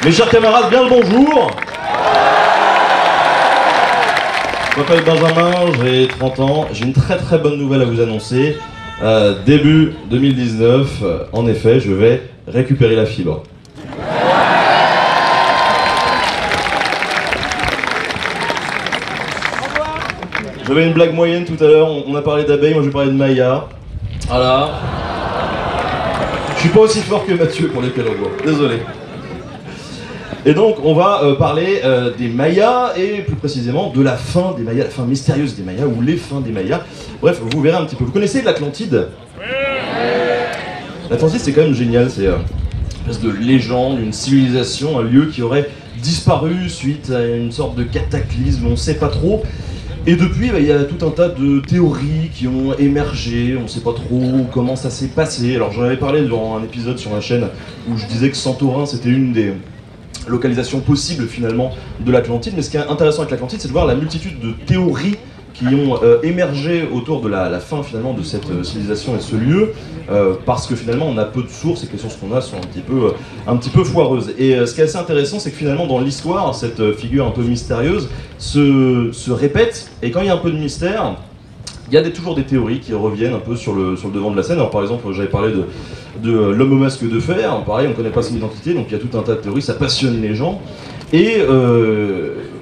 Mes chers camarades, bien le bonjour. Je m'appelle Benjamin, j'ai 30 ans, j'ai une très très bonne nouvelle à vous annoncer. Début 2019, en effet, je vais récupérer la fibre. J'avais une blague moyenne tout à l'heure, on a parlé d'abeilles, moi je vais parler de Maya. Voilà. Je suis pas aussi fort que Mathieu pour les pédagogues, désolé. Et donc on va parler des Mayas et plus précisément de la fin des Mayas, la fin mystérieuse des Mayas ou les fins des Mayas. Bref, vous verrez un petit peu. Vous connaissez l'Atlantide? L'Atlantide c'est quand même génial, c'est une espèce de légende, une civilisation, un lieu qui aurait disparu suite à une sorte de cataclysme, on ne sait pas trop. Et depuis, il y a tout un tas de théories qui ont émergé, on ne sait pas trop comment ça s'est passé. Alors j'en avais parlé durant un épisode sur ma chaîne où je disais que Santorin c'était une des localisations possibles finalement de l'Atlantide. Mais ce qui est intéressant avec l'Atlantide, c'est de voir la multitude de théories qui ont émergé autour de la fin finalement de cette civilisation et ce lieu, parce que finalement on a peu de sources et que les sources qu'on a sont un petit peu foireuses. Et ce qui est assez intéressant, c'est que finalement dans l'histoire, cette figure un peu mystérieuse se répète, et quand il y a un peu de mystère, il y a toujours des théories qui reviennent un peu sur le devant de la scène. Alors par exemple, j'avais parlé de l'homme au masque de fer, pareil, on ne connaît pas son identité, donc il y a tout un tas de théories, ça passionne les gens. Et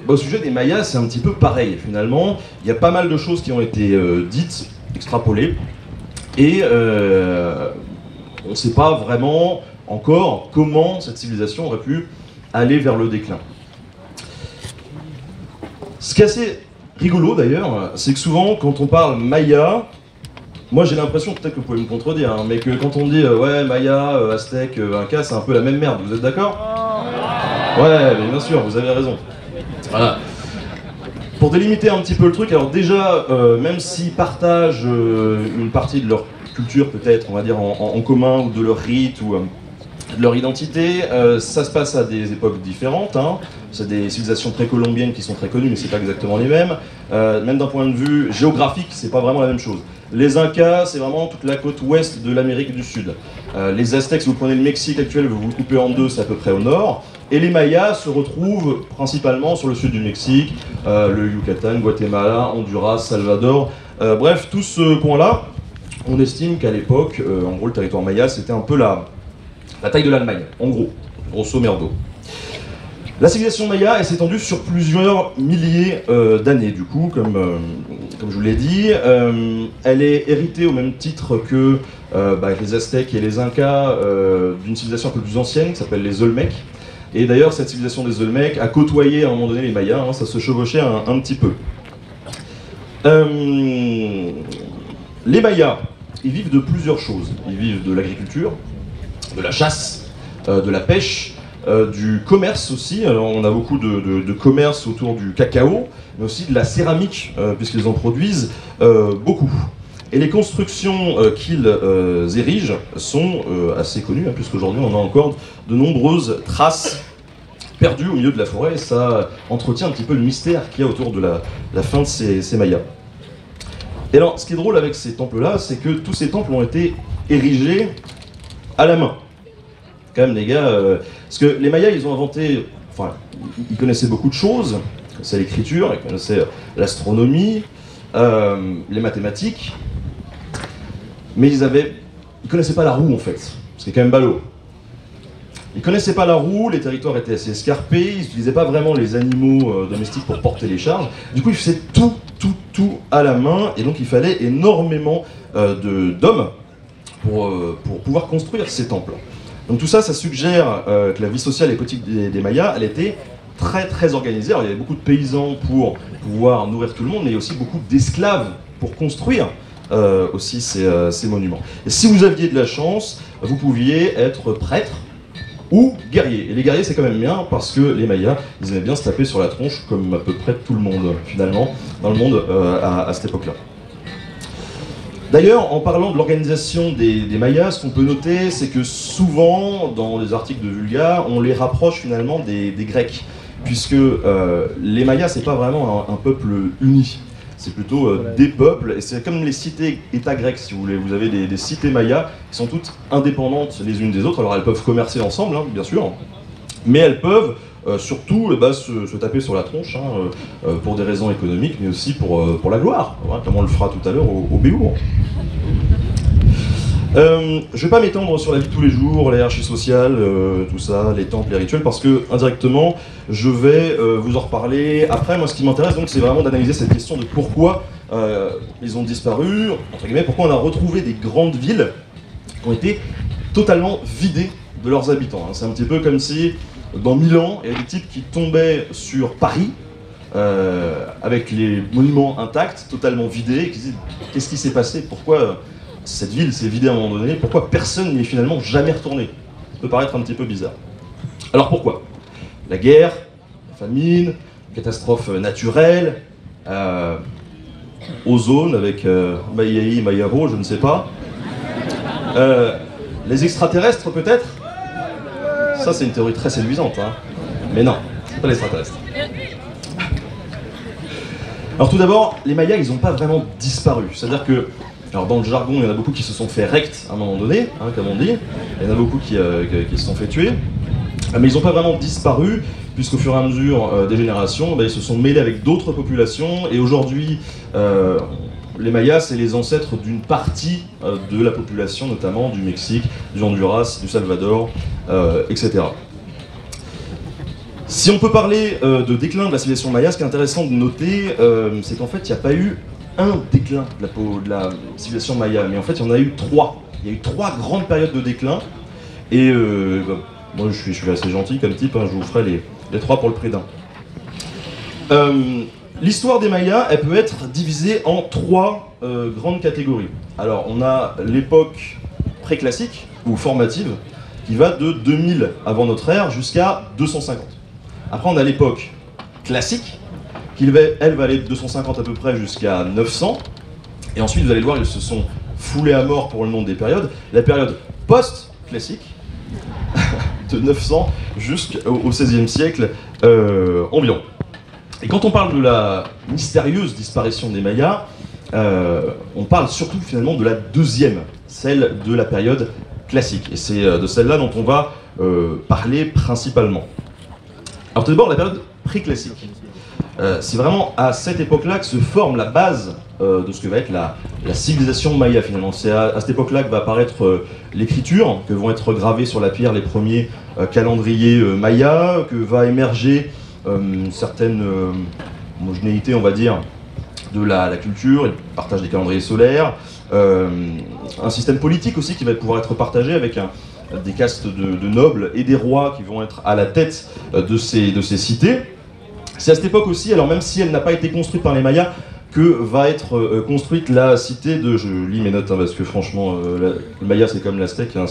au sujet des Mayas, c'est un petit peu pareil finalement. Il y a pas mal de choses qui ont été dites, extrapolées, et on ne sait pas vraiment encore comment cette civilisation aurait pu aller vers le déclin. Ce qui est assez rigolo d'ailleurs, c'est que souvent quand on parle Maya, moi j'ai l'impression, peut-être que vous pouvez me contredire, hein, mais que quand on dit ouais Maya, Aztèque, Inca, c'est un peu la même merde, vous êtes d'accord ? Ouais, mais bien sûr, vous avez raison. Voilà. Pour délimiter un petit peu le truc, alors déjà, même s'ils partagent une partie de leur culture peut-être, on va dire en commun, ou de leur rite, ou de leur identité, ça se passe à des époques différentes, hein. C'est des civilisations précolombiennes qui sont très connues, mais c'est pas exactement les mêmes. Même d'un point de vue géographique, c'est pas vraiment la même chose. Les Incas, c'est vraiment toute la côte ouest de l'Amérique du Sud. Les Aztèques, si vous prenez le Mexique actuel, vous le coupez en deux, c'est à peu près au nord. Et les Mayas se retrouvent principalement sur le sud du Mexique, le Yucatan, Guatemala, Honduras, Salvador. Bref, tout ce coin-là, on estime qu'à l'époque, en gros, le territoire maya, c'était un peu la taille de l'Allemagne, en gros, grosso merdo. La civilisation maya s'est étendue sur plusieurs milliers d'années, du coup, comme je vous l'ai dit. Elle est héritée au même titre que avec les Aztèques et les Incas d'une civilisation un peu plus ancienne qui s'appelle les Olmecs. Et d'ailleurs, cette civilisation des Olmecs a côtoyé à un moment donné les Mayas, hein, ça se chevauchait un petit peu. Les Mayas, ils vivent de plusieurs choses. Ils vivent de l'agriculture, de la chasse, de la pêche, du commerce aussi. Alors, on a beaucoup de commerce autour du cacao, mais aussi de la céramique, puisqu'ils en produisent beaucoup. Et les constructions qu'ils érigent sont assez connues, hein, puisqu'aujourd'hui on a encore de nombreuses traces perdues au milieu de la forêt, et ça entretient un petit peu le mystère qu'il y a autour de la fin de ces Mayas. Et alors, ce qui est drôle avec ces temples-là, c'est que tous ces temples ont été érigés à la main. Quand même, les gars, parce que les Mayas, ils ont inventé, enfin, ils connaissaient beaucoup de choses, ils connaissaient l'écriture, ils connaissaient l'astronomie, les mathématiques, mais ils connaissaient pas la roue en fait, c'est quand même ballot. Ils connaissaient pas la roue, les territoires étaient assez escarpés, ils n'utilisaient pas vraiment les animaux domestiques pour porter les charges. Du coup, ils faisaient tout à la main, et donc il fallait énormément d'hommes pour pouvoir construire ces temples. Donc tout ça, ça suggère que la vie sociale et politique des Mayas, elle était très organisée. Alors il y avait beaucoup de paysans pour pouvoir nourrir tout le monde, mais il y a aussi beaucoup d'esclaves pour construire aussi ces monuments. Et si vous aviez de la chance, vous pouviez être prêtre ou guerrier. Et les guerriers, c'est quand même bien, parce que les Mayas, ils aimaient bien se taper sur la tronche, comme à peu près tout le monde, finalement, dans le monde à cette époque-là. D'ailleurs, en parlant de l'organisation des Mayas, ce qu'on peut noter, c'est que souvent, dans les articles de Vulgare, on les rapproche finalement des Grecs, puisque les Mayas, c'est pas vraiment un peuple uni. C'est plutôt des peuples, et c'est comme les cités-états grecs, si vous voulez. Vous avez des cités mayas qui sont toutes indépendantes les unes des autres. Alors elles peuvent commercer ensemble, hein, bien sûr, mais elles peuvent surtout se taper sur la tronche pour des raisons économiques, mais aussi pour la gloire, comme on le fera tout à l'heure au BO. Je ne vais pas m'étendre sur la vie de tous les jours, la hiérarchie sociale, tout ça, les temples, les rituels, parce que indirectement, je vais vous en reparler après. Moi, ce qui m'intéresse, donc, c'est vraiment d'analyser cette question de pourquoi ils ont disparu, entre guillemets, pourquoi on a retrouvé des grandes villes qui ont été totalement vidées de leurs habitants. C'est un petit peu comme si, dans 1000 ans, il y avait des types qui tombaient sur Paris, avec les monuments intacts, totalement vidés, et qui disaient « Qu'est-ce qui s'est passé? Pourquoi cette ville s'est vidée à un moment donné? Pourquoi personne n'y est finalement jamais retourné ?» Ça peut paraître un petit peu bizarre. Alors pourquoi? La guerre, la famine, catastrophes naturelles, ozone avec Maïaï, Maïaro, je ne sais pas. Les extraterrestres peut-être? Ça c'est une théorie très séduisante, hein. Mais non, c'est pas l'extraterrestre. Alors tout d'abord, les Mayas ils n'ont pas vraiment disparu, c'est-à-dire que, alors dans le jargon il y en a beaucoup qui se sont fait rectes à un moment donné, hein, comme on dit, il y en a beaucoup qui se sont fait tuer, mais ils n'ont pas vraiment disparu, puisqu'au fur et à mesure des générations, ils se sont mêlés avec d'autres populations, et aujourd'hui, les Mayas, c'est les ancêtres d'une partie de la population, notamment du Mexique, du Honduras, du Salvador, etc. Si on peut parler de déclin de la civilisation maya, ce qui est intéressant de noter, c'est qu'en fait, il n'y a pas eu un déclin de la civilisation maya, mais en fait, il y en a eu trois. Il y a eu trois grandes périodes de déclin, et moi, je suis assez gentil comme type, hein, je vous ferai les trois pour le prix d'un. L'histoire des Mayas, elle peut être divisée en trois grandes catégories. Alors, on a l'époque préclassique, ou formative, qui va de 2000 avant notre ère jusqu'à 250. Après, on a l'époque classique, qui elle va aller de 250 à peu près jusqu'à 900. Et ensuite, vous allez voir, ils se sont foulés à mort pour le nom des périodes. La période post-classique, de 900 jusqu'au XVIe siècle environ. Et quand on parle de la mystérieuse disparition des Mayas, on parle surtout finalement de la deuxième, celle de la période classique. Et c'est de celle-là dont on va parler principalement. Alors tout d'abord, la période pré-classique. C'est vraiment à cette époque-là que se forme la base de ce que va être la civilisation maya finalement. C'est à cette époque-là que va apparaître l'écriture, que vont être gravés sur la pierre les premiers calendriers mayas, que va émerger une certaine homogénéité, on va dire, de la culture, et le partage des calendriers solaires, un système politique aussi qui va pouvoir être partagé avec des castes de nobles et des rois qui vont être à la tête de ces cités. C'est à cette époque aussi, alors même si elle n'a pas été construite par les Mayas, que va être construite la cité de, je lis mes notes parce que franchement, le Maya c'est comme l'Aztèque, hein,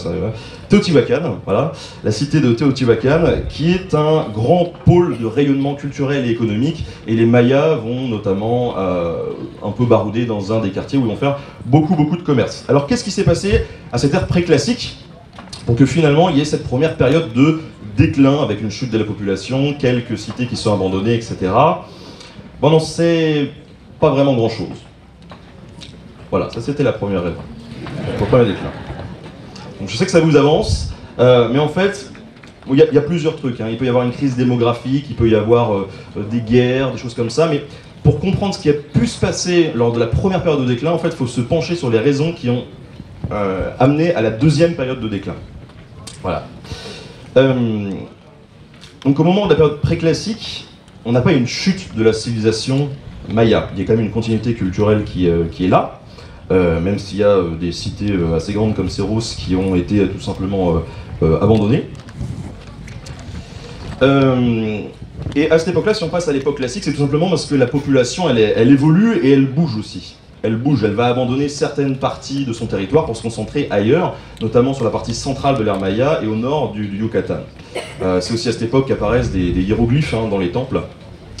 Teotihuacan, voilà, la cité de Teotihuacan, qui est un grand pôle de rayonnement culturel et économique, et les Mayas vont notamment un peu barouder dans un des quartiers où ils vont faire beaucoup de commerce. Alors qu'est-ce qui s'est passé à cette ère préclassique pour que finalement il y ait cette première période de déclin avec une chute de la population, quelques cités qui sont abandonnées, etc. Bon, non, c'est pas vraiment grand-chose. Voilà, ça c'était la première raison. Le premier déclin. Donc je sais que ça vous avance, mais en fait, il y a plusieurs trucs. Hein. Il peut y avoir une crise démographique, il peut y avoir des guerres, des choses comme ça, mais pour comprendre ce qui a pu se passer lors de la première période de déclin, en fait, il faut se pencher sur les raisons qui ont amené à la deuxième période de déclin. Voilà. Donc au moment de la période préclassique, on n'a pas une chute de la civilisation maya. Il y a quand même une continuité culturelle qui est là, même s'il y a des cités assez grandes comme Cerros qui ont été tout simplement abandonnées. Et à cette époque-là, si on passe à l'époque classique, c'est tout simplement parce que la population, elle évolue et elle bouge aussi. Elle bouge, elle va abandonner certaines parties de son territoire pour se concentrer ailleurs, notamment sur la partie centrale de l'ère Maya et au nord du Yucatan. C'est aussi à cette époque qu'apparaissent des hiéroglyphes hein, dans les temples,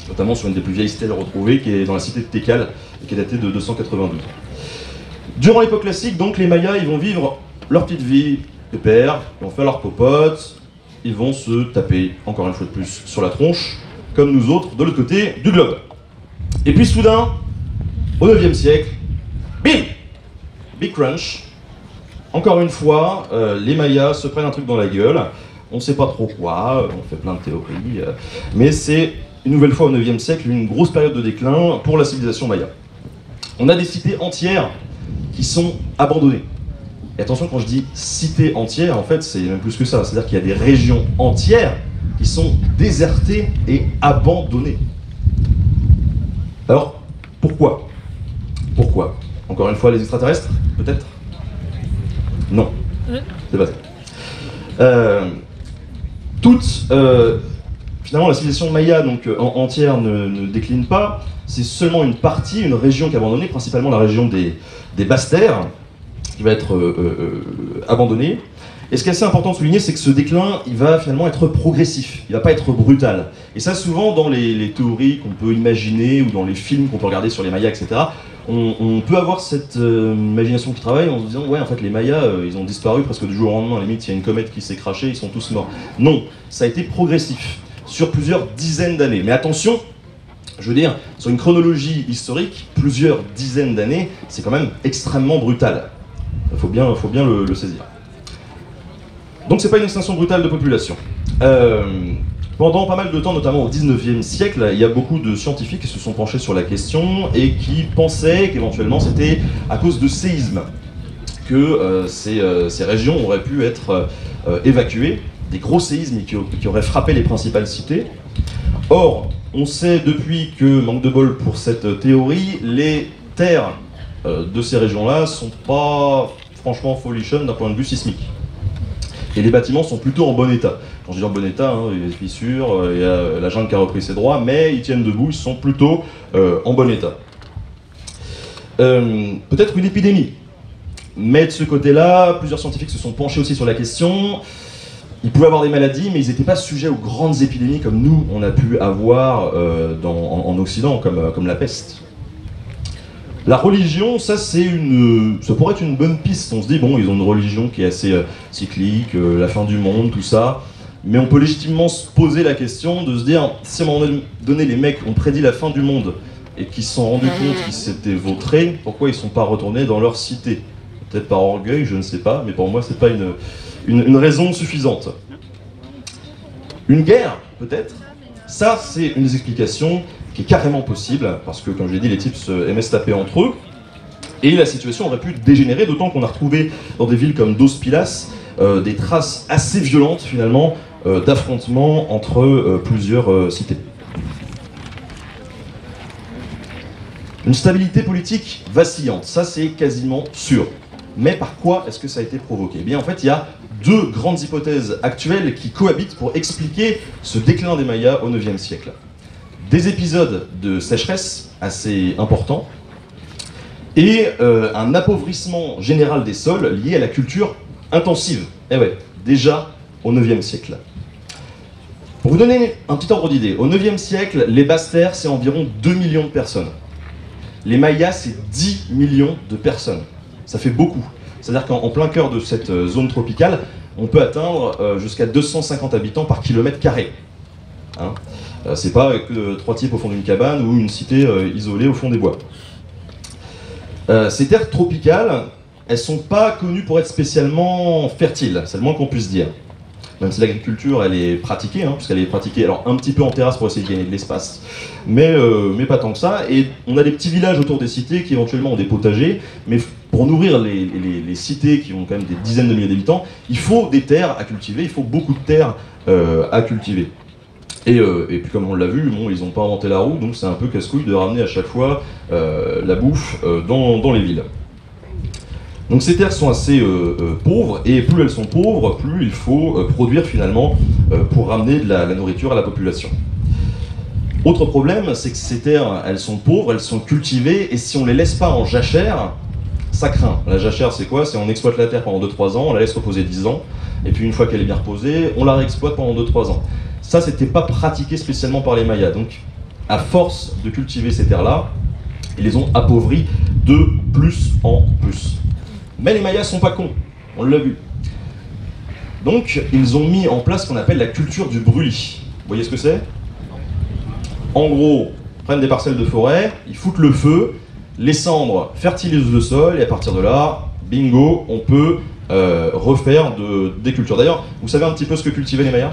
notamment sur une des plus vieilles stèles retrouvées, qui est dans la cité de Tekal, et qui est datée de 292. Durant l'époque classique, donc, les Mayas ils vont vivre leur petite vie pépère, ils vont faire leur popote, ils vont se taper, encore une fois de plus, sur la tronche, comme nous autres, de l'autre côté du globe. Et puis soudain, au 9e siècle, bim! Big crunch. Encore une fois, les Mayas se prennent un truc dans la gueule. on ne sait pas trop quoi, on fait plein de théories, mais c'est une nouvelle fois au 9e siècle une grosse période de déclin pour la civilisation maya. On a des cités entières qui sont abandonnées. Et attention, quand je dis cités entières, en fait, c'est même plus que ça, c'est-à-dire qu'il y a des régions entières qui sont désertées et abandonnées. Alors, pourquoi? Pourquoi? Encore une fois, les extraterrestres? Peut-être? Non. C'est pas ça. Finalement, la civilisation maya donc, entière ne décline pas. C'est seulement une partie, une région qui est abandonnée, principalement la région des basses terres, qui va être abandonnée. Et ce qui est assez important de souligner, c'est que ce déclin, il va finalement être progressif, il ne va pas être brutal. Et ça, souvent, dans les théories qu'on peut imaginer, ou dans les films qu'on peut regarder sur les Mayas, etc., on peut avoir cette imagination qui travaille en se disant « Ouais, en fait, les Mayas, ils ont disparu presque du jour au lendemain, à la limite, il y a une comète qui s'est crachée, ils sont tous morts. » Non, ça a été progressif, sur plusieurs dizaines d'années. Mais attention, je veux dire, sur une chronologie historique, plusieurs dizaines d'années, c'est quand même extrêmement brutal. Il faut bien le saisir. Donc c'est pas une extinction brutale de population. Pendant pas mal de temps, notamment au 19e siècle, il y a beaucoup de scientifiques qui se sont penchés sur la question et qui pensaient qu'éventuellement c'était à cause de séismes que ces régions auraient pu être évacuées, des gros séismes qui auraient frappé les principales cités. Or, on sait depuis que, manque de bol pour cette théorie, les terres de ces régions-là sont pas franchement folichonnes d'un point de vue sismique. Et les bâtiments sont plutôt en bon état. Quand je dis en bon état, hein, il y a des fissures, il y a la jungle qui a repris ses droits, mais ils tiennent debout, ils sont plutôt en bon état. Peut-être une épidémie. Mais de ce côté-là, plusieurs scientifiques se sont penchés aussi sur la question. Ils pouvaient avoir des maladies, mais ils n'étaient pas sujets aux grandes épidémies comme nous, on a pu avoir en Occident, comme la peste. La religion, ça pourrait être une bonne piste. On se dit, bon, ils ont une religion qui est assez cyclique, la fin du monde, tout ça. Mais on peut légitimement se poser la question de se dire, si à un moment donné, les mecs ont prédit la fin du monde et qu'ils se sont rendus compte qu'ils s'étaient vautrés, pourquoi ils ne sont pas retournés dans leur cité? Peut-être par orgueil, je ne sais pas, mais pour moi, c'est pas une raison suffisante. Une guerre, peut-être. Ça, c'est une des explications qui est carrément possible, parce que, comme je l'ai dit, les types aimaient se taper entre eux, et la situation aurait pu dégénérer, d'autant qu'on a retrouvé dans des villes comme Dos Pilas des traces assez violentes, finalement, d'affrontements entre plusieurs cités. Une stabilité politique vacillante, ça c'est quasiment sûr. Mais par quoi est-ce que ça a été provoqué? Eh bien, en fait, il y a deux grandes hypothèses actuelles qui cohabitent pour expliquer ce déclin des Mayas au 9e siècle. Des épisodes de sécheresse assez importants et un appauvrissement général des sols lié à la culture intensive. Eh ouais, déjà au 9e siècle. Pour vous donner un petit ordre d'idée, au 9e siècle, les basses terres, c'est environ 2 millions de personnes. Les Mayas, c'est 10 millions de personnes. Ça fait beaucoup. C'est-à-dire qu'en plein cœur de cette zone tropicale, on peut atteindre jusqu'à 250 habitants par kilomètre carré. Hein, c'est pas que 3 types au fond d'une cabane ou une cité isolée au fond des bois. Ces terres tropicales, elles sont pas connues pour être spécialement fertiles, c'est le moins qu'on puisse dire. Même si l'agriculture, elle est pratiquée, hein, puisqu'elle est pratiquée alors un petit peu en terrasse pour essayer de gagner de l'espace, mais pas tant que ça. Et on a des petits villages autour des cités qui éventuellement ont des potagers, mais pour nourrir les cités qui ont quand même des dizaines de milliers d'habitants, il faut des terres à cultiver, il faut beaucoup de terres à cultiver. Et puis comme on l'a vu, bon, ils n'ont pas inventé la roue, donc c'est un peu casse-couille de ramener à chaque fois la bouffe dans les villes. Donc ces terres sont assez pauvres, et plus elles sont pauvres, plus il faut produire finalement pour ramener de la nourriture à la population. Autre problème, c'est que ces terres, elles sont pauvres, elles sont cultivées, et si on les laisse pas en jachère, ça craint. La jachère, c'est quoi? C'est on exploite la terre pendant 2-3 ans, on la laisse reposer 10 ans, et puis une fois qu'elle est bien reposée, on la réexploite pendant 2-3 ans. Ça, c'était pas pratiqué spécialement par les Mayas, donc à force de cultiver ces terres-là, ils les ont appauvries de plus en plus. Mais les Mayas sont pas cons, on l'a vu. Donc, ils ont mis en place ce qu'on appelle la culture du brûlis. Vous voyez ce que c'est? En gros, ils prennent des parcelles de forêt, ils foutent le feu, les cendres fertilisent le sol, et à partir de là, bingo, on peut refaire des cultures. D'ailleurs, vous savez un petit peu ce que cultivaient les Mayas?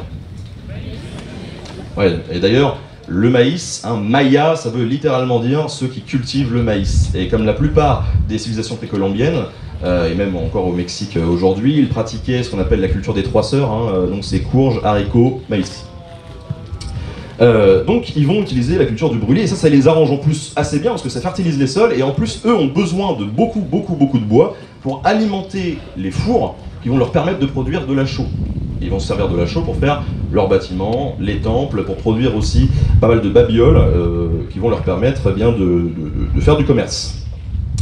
Ouais, et d'ailleurs, le maïs, Maya, ça veut littéralement dire ceux qui cultivent le maïs. Et comme la plupart des civilisations précolombiennes, et même encore au Mexique aujourd'hui, ils pratiquaient ce qu'on appelle la culture des trois sœurs, donc c'est courges, haricots, maïs. Donc ils vont utiliser la culture du brûlis, et ça les arrange en plus assez bien parce que ça fertilise les sols, et en plus eux ont besoin de beaucoup de bois pour alimenter les fours qui vont leur permettre de produire de la chaux. Ils vont se servir de la chaux pour faire leurs bâtiments, les temples, pour produire aussi pas mal de babioles qui vont leur permettre de faire du commerce.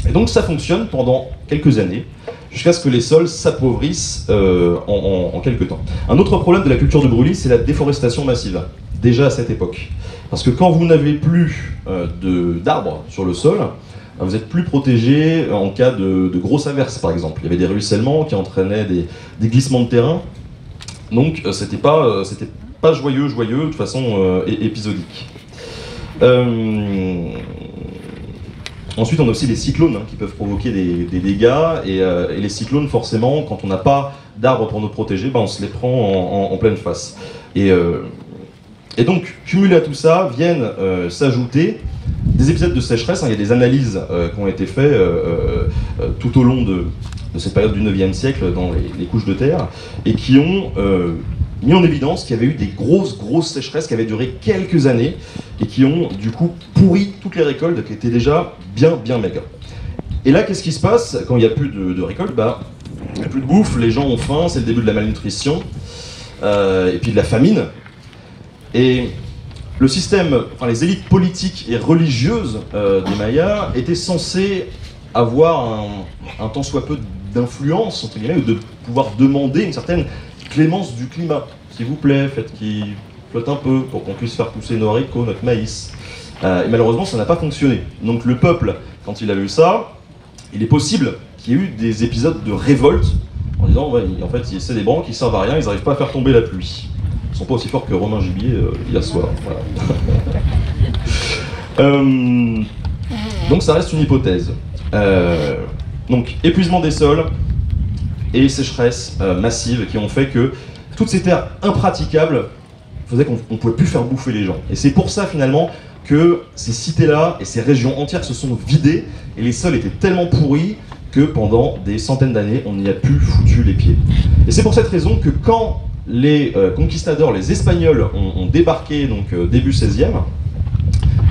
Et donc ça fonctionne pendant quelques années, jusqu'à ce que les sols s'appauvrissent en quelques temps. Un autre problème de la culture du brûlis, c'est la déforestation massive, déjà à cette époque. Parce que quand vous n'avez plus d'arbres sur le sol, vous êtes plus protégé en cas de grosses averses, par exemple. Il y avait des ruissellements qui entraînaient des glissements de terrain. Donc c'était pas joyeux, de façon épisodique. Ensuite, on a aussi les cyclones qui peuvent provoquer des dégâts, et les cyclones, forcément, quand on n'a pas d'arbres pour nous protéger, on se les prend en pleine face. Et donc, cumulé à tout ça, viennent s'ajouter des épisodes de sécheresse. Il y a des analyses qui ont été faites tout au long de cette période du 9e siècle dans les couches de terre, et qui ont mis en évidence qu'il y avait eu des grosses sécheresses qui avaient duré quelques années, et qui ont du coup pourri toutes les récoltes qui étaient déjà bien maigres. Et là, qu'est-ce qui se passe quand il n'y a plus de récolte? Il n'y a plus de bouffe, les gens ont faim, c'est le début de la malnutrition, et puis de la famine. Et le système, les élites politiques et religieuses des Mayas étaient censées avoir un tant soit peu d'influence, entre guillemets, ou de pouvoir demander une certaine clémence du climat. S'il vous plaît, faites qu'il flotte un peu pour qu'on puisse faire pousser nos haricots, notre maïs. Et malheureusement, ça n'a pas fonctionné. Donc le peuple, quand il a vu ça, il est possible qu'il y ait eu des épisodes de révolte en disant ouais, en fait, c'est des bancs qui servent à rien, ils n'arrivent pas à faire tomber la pluie. Ils sont pas aussi forts que Romain Gibier hier soir. Voilà. Donc ça reste une hypothèse. Donc épuisement des sols et sécheresse massive qui ont fait que toutes ces terres impraticables faisaient qu'on ne pouvait plus faire bouffer les gens. Et c'est pour ça finalement que ces cités-là et ces régions entières se sont vidées, et les sols étaient tellement pourris que pendant des centaines d'années, on n'y a plus foutu les pieds. Et c'est pour cette raison que quand les conquistadors, les Espagnols, ont débarqué donc début 16e,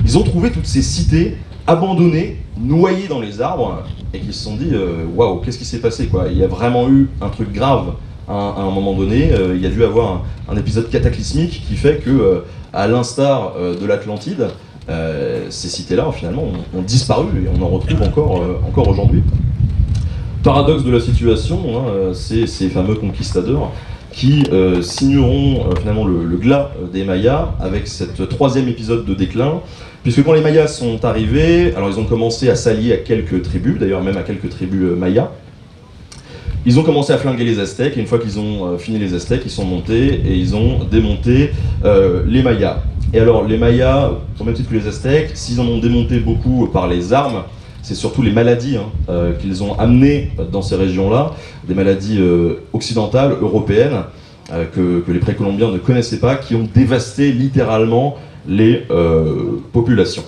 ils ont trouvé toutes ces cités abandonnées, noyées dans les arbres, et qu'ils se sont dit waouh, qu'est-ce qui s'est passé quoi? Il y a vraiment eu un truc grave à un moment donné. Il y a dû avoir un épisode cataclysmique qui fait que, à l'instar de l'Atlantide, ces cités-là finalement ont disparu, et on en retrouve encore aujourd'hui. Paradoxe de la situation, c'est ces fameux conquistadors qui signeront finalement le glas des Mayas avec cette troisième épisode de déclin, puisque quand les Mayas sont arrivés, alors ils ont commencé à s'allier à quelques tribus, d'ailleurs même à quelques tribus mayas. Ils ont commencé à flinguer les Aztèques, et une fois qu'ils ont fini les Aztèques, ils sont montés et ils ont démonté les Mayas. Et alors les Mayas, au même titre que les Aztèques, s'ils en ont démonté beaucoup par les armes, c'est surtout les maladies qu'ils ont amenées dans ces régions-là, des maladies occidentales, européennes, que les précolombiens ne connaissaient pas, qui ont dévasté littéralement les populations.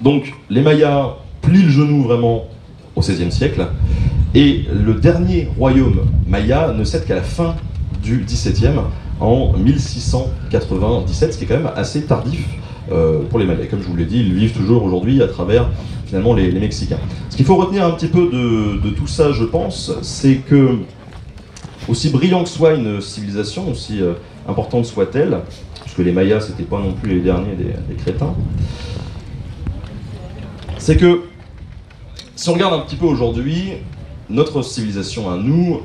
Donc les Mayas plient le genou vraiment au XVIe siècle, et le dernier royaume maya ne cède qu'à la fin du XVIIe, en 1697, ce qui est quand même assez tardif pour les Mayas. Comme je vous l'ai dit, ils vivent toujours aujourd'hui à travers finalement les Mexicains. Ce qu'il faut retenir un petit peu de tout ça, je pense, c'est que, aussi brillant que soit une civilisation, aussi importante soit-elle, puisque les Mayas c'était pas non plus les derniers des crétins, c'est que si on regarde un petit peu aujourd'hui, notre civilisation à nous,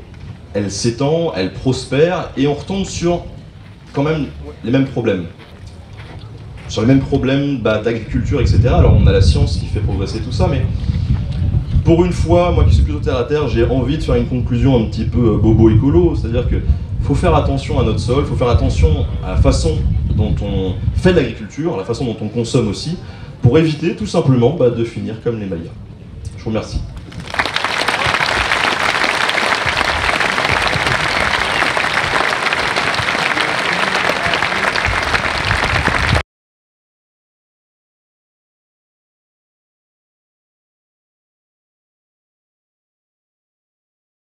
elle s'étend, elle prospère, et on retombe sur quand même les mêmes problèmes. Sur les mêmes problèmes d'agriculture, etc. Alors on a la science qui fait progresser tout ça, mais pour une fois, moi qui suis plutôt terre à terre, j'ai envie de faire une conclusion un petit peu bobo écolo, c'est-à-dire qu'il faut faire attention à notre sol, il faut faire attention à la façon dont on fait de l'agriculture, à la façon dont on consomme aussi, pour éviter tout simplement de finir comme les Mayas. Je vous remercie.